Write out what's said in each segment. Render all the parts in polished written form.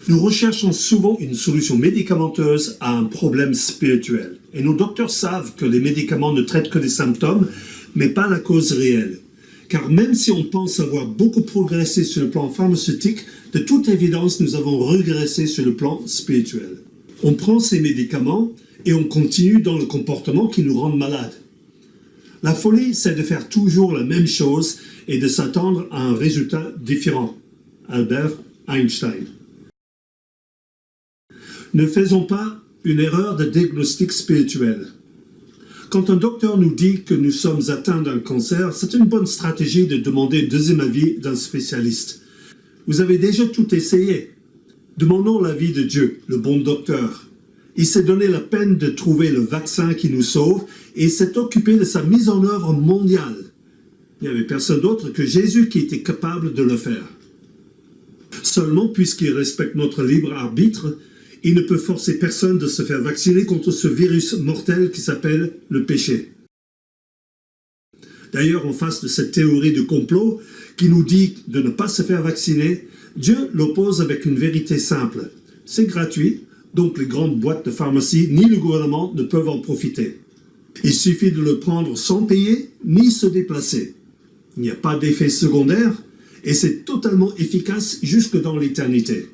Nous recherchons souvent une solution médicamenteuse à un problème spirituel. Et nos docteurs savent que les médicaments ne traitent que les symptômes, mais pas la cause réelle. Car même si on pense avoir beaucoup progressé sur le plan pharmaceutique, de toute évidence, nous avons régressé sur le plan spirituel. On prend ces médicaments et on continue dans le comportement qui nous rend malades. La folie, c'est de faire toujours la même chose et de s'attendre à un résultat différent. Albert Einstein. Ne faisons pas une erreur de diagnostic spirituel. Quand un docteur nous dit que nous sommes atteints d'un cancer, c'est une bonne stratégie de demander un deuxième avis d'un spécialiste. Vous avez déjà tout essayé. Demandons l'avis de Dieu, le bon docteur. Il s'est donné la peine de trouver le vaccin qui nous sauve et s'est occupé de sa mise en œuvre mondiale. Il n'y avait personne d'autre que Jésus qui était capable de le faire. Seulement, puisqu'il respecte notre libre arbitre, il ne peut forcer personne de se faire vacciner contre ce virus mortel qui s'appelle le péché. D'ailleurs, en face de cette théorie du complot qui nous dit de ne pas se faire vacciner, Dieu l'oppose avec une vérité simple. C'est gratuit, donc les grandes boîtes de pharmacie ni le gouvernement ne peuvent en profiter. Il suffit de le prendre sans payer ni se déplacer. Il n'y a pas d'effet secondaire et c'est totalement efficace jusque dans l'éternité.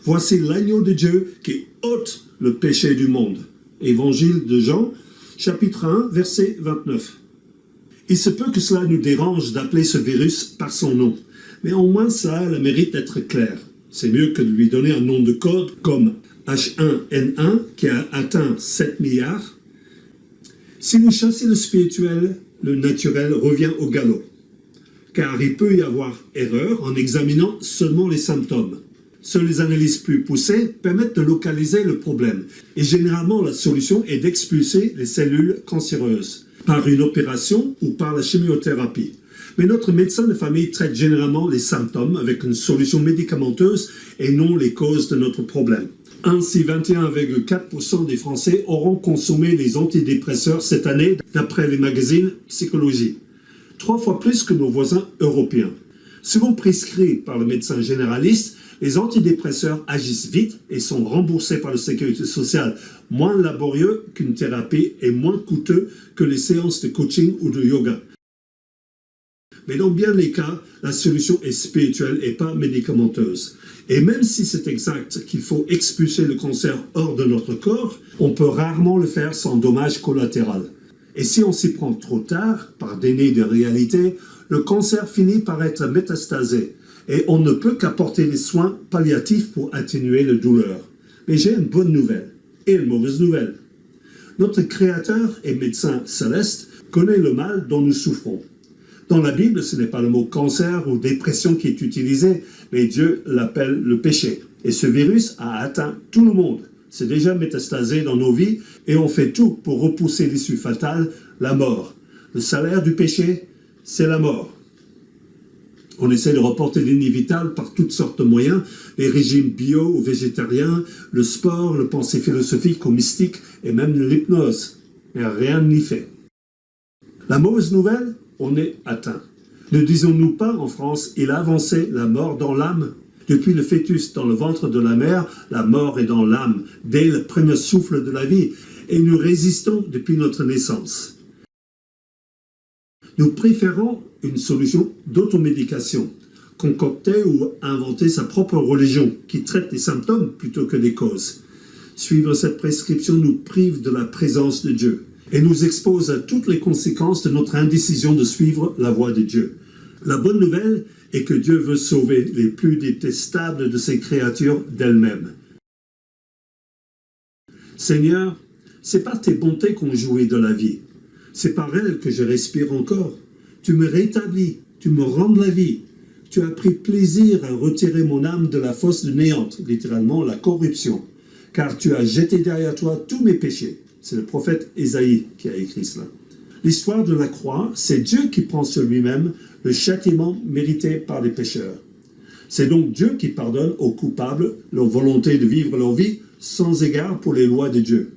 Voici l'agneau de Dieu qui ôte le péché du monde. Évangile de Jean, chapitre 1, verset 29. Il se peut que cela nous dérange d'appeler ce virus par son nom, mais au moins ça a le mérite d'être clair. C'est mieux que de lui donner un nom de code comme H1N1 qui a atteint 7 milliards. Si vous chassez le spirituel, le naturel revient au galop. Car il peut y avoir erreur en examinant seulement les symptômes. Seules les analyses plus poussées permettent de localiser le problème. Et généralement, la solution est d'expulser les cellules cancéreuses par une opération ou par la chimiothérapie. Mais notre médecin de famille traite généralement les symptômes avec une solution médicamenteuse et non les causes de notre problème. Ainsi, 21,4% des Français auront consommé les antidépresseurs cette année, d'après les magazines Psychologie. 3 fois plus que nos voisins européens. Souvent prescrits par le médecin généraliste, les antidépresseurs agissent vite et sont remboursés par la sécurité sociale, moins laborieux qu'une thérapie et moins coûteux que les séances de coaching ou de yoga. Mais dans bien des cas, la solution est spirituelle et pas médicamenteuse. Et même si c'est exact qu'il faut expulser le cancer hors de notre corps, on peut rarement le faire sans dommage collatéral. Et si on s'y prend trop tard, par déni de réalité, le cancer finit par être métastasé. Et on ne peut qu'apporter des soins palliatifs pour atténuer la douleur. Mais j'ai une bonne nouvelle et une mauvaise nouvelle. Notre Créateur et médecin céleste connaît le mal dont nous souffrons. Dans la Bible, ce n'est pas le mot cancer ou dépression qui est utilisé, mais Dieu l'appelle le péché. Et ce virus a atteint tout le monde. C'est déjà métastasé dans nos vies et on fait tout pour repousser l'issue fatale, la mort. Le salaire du péché, c'est la mort. On essaie de reporter l'inévitable par toutes sortes de moyens, les régimes bio ou végétariens, le sport, le pensée philosophique ou mystique et même l'hypnose. Mais rien n'y fait. La mauvaise nouvelle, on est atteint. Ne disons-nous pas en France, il a avancé la mort dans l'âme? Depuis le fœtus dans le ventre de la mère, la mort est dans l'âme, dès le premier souffle de la vie, et nous résistons depuis notre naissance. Nous préférons une solution d'automédication, concocter ou inventer sa propre religion qui traite des symptômes plutôt que des causes. Suivre cette prescription nous prive de la présence de Dieu et nous expose à toutes les conséquences de notre indécision de suivre la voie de Dieu. La bonne nouvelle est que Dieu veut sauver les plus détestables de ses créatures d'elles-mêmes. Seigneur, c'est par tes bontés qu'on jouit de la vie. C'est par elles que je respire encore. Tu me rétablis, tu me rends la vie. Tu as pris plaisir à retirer mon âme de la fosse de néant, littéralement la corruption, car tu as jeté derrière toi tous mes péchés. C'est le prophète Ésaïe qui a écrit cela. L'histoire de la croix, c'est Dieu qui prend sur lui-même le châtiment mérité par les pécheurs. C'est donc Dieu qui pardonne aux coupables leur volonté de vivre leur vie sans égard pour les lois de Dieu.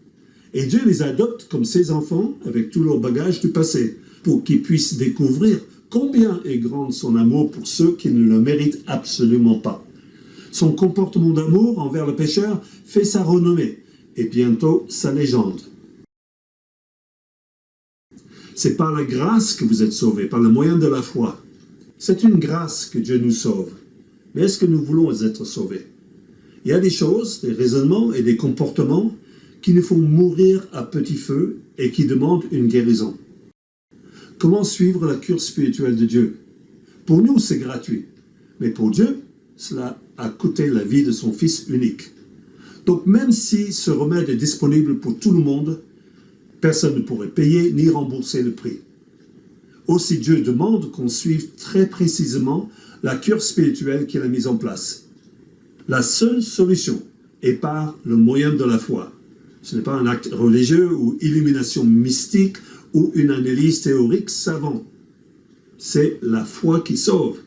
Et Dieu les adopte comme ses enfants avec tout leur bagage du passé, pour qu'ils puissent découvrir combien est grand son amour pour ceux qui ne le méritent absolument pas. Son comportement d'amour envers le pécheur fait sa renommée et bientôt sa légende. C'est par la grâce que vous êtes sauvés, par le moyen de la foi. C'est une grâce que Dieu nous sauve. Mais est-ce que nous voulons être sauvés? Il y a des choses, des raisonnements et des comportements qui nous font mourir à petit feu et qui demandent une guérison. Comment suivre la cure spirituelle de Dieu? Pour nous, c'est gratuit. Mais pour Dieu, cela a coûté la vie de son Fils unique. Donc même si ce remède est disponible pour tout le monde, personne ne pourrait payer ni rembourser le prix. Aussi Dieu demande qu'on suive très précisément la cure spirituelle qu'il a mise en place. La seule solution est par le moyen de la foi. Ce n'est pas un acte religieux ou illumination mystique ou une analyse théorique savante. C'est la foi qui sauve.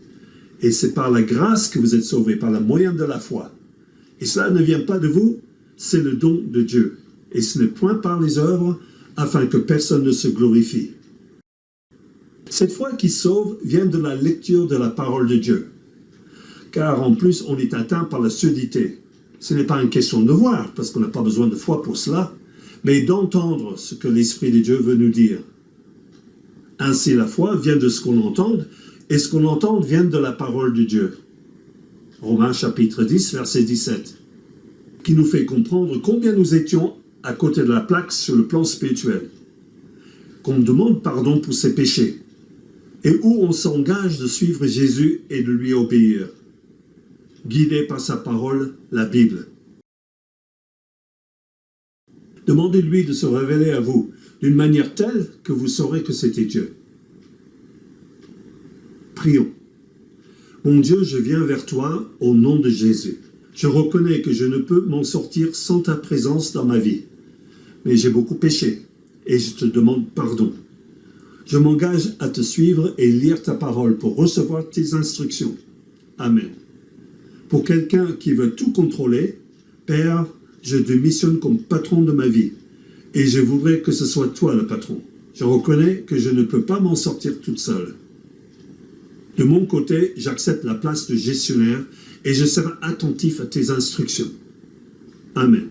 Et c'est par la grâce que vous êtes sauvés, par le moyen de la foi. Et cela ne vient pas de vous, c'est le don de Dieu. Et ce n'est point par les œuvres, afin que personne ne se glorifie. Cette foi qui sauve vient de la lecture de la parole de Dieu. Car en plus, on est atteint par la surdité. Ce n'est pas une question de voir, parce qu'on n'a pas besoin de foi pour cela, mais d'entendre ce que l'Esprit de Dieu veut nous dire. Ainsi, la foi vient de ce qu'on entend, et ce qu'on entend vient de la parole de Dieu. Romains chapitre 10, verset 17, qui nous fait comprendre combien nous étions à côté de la plaque sur le plan spirituel, qu'on demande pardon pour ses péchés, et où on s'engage de suivre Jésus et de lui obéir, guidé par sa parole, la Bible. Demandez-lui de se révéler à vous d'une manière telle que vous saurez que c'était Dieu. Prions. Mon Dieu, je viens vers toi au nom de Jésus. Je reconnais que je ne peux m'en sortir sans ta présence dans ma vie. Mais j'ai beaucoup péché et je te demande pardon. Je m'engage à te suivre et lire ta parole pour recevoir tes instructions. Amen. Pour quelqu'un qui veut tout contrôler, Père, je te missionne comme patron de ma vie et je voudrais que ce soit toi le patron. Je reconnais que je ne peux pas m'en sortir toute seule. De mon côté, j'accepte la place de gestionnaire et je serai attentif à tes instructions. Amen.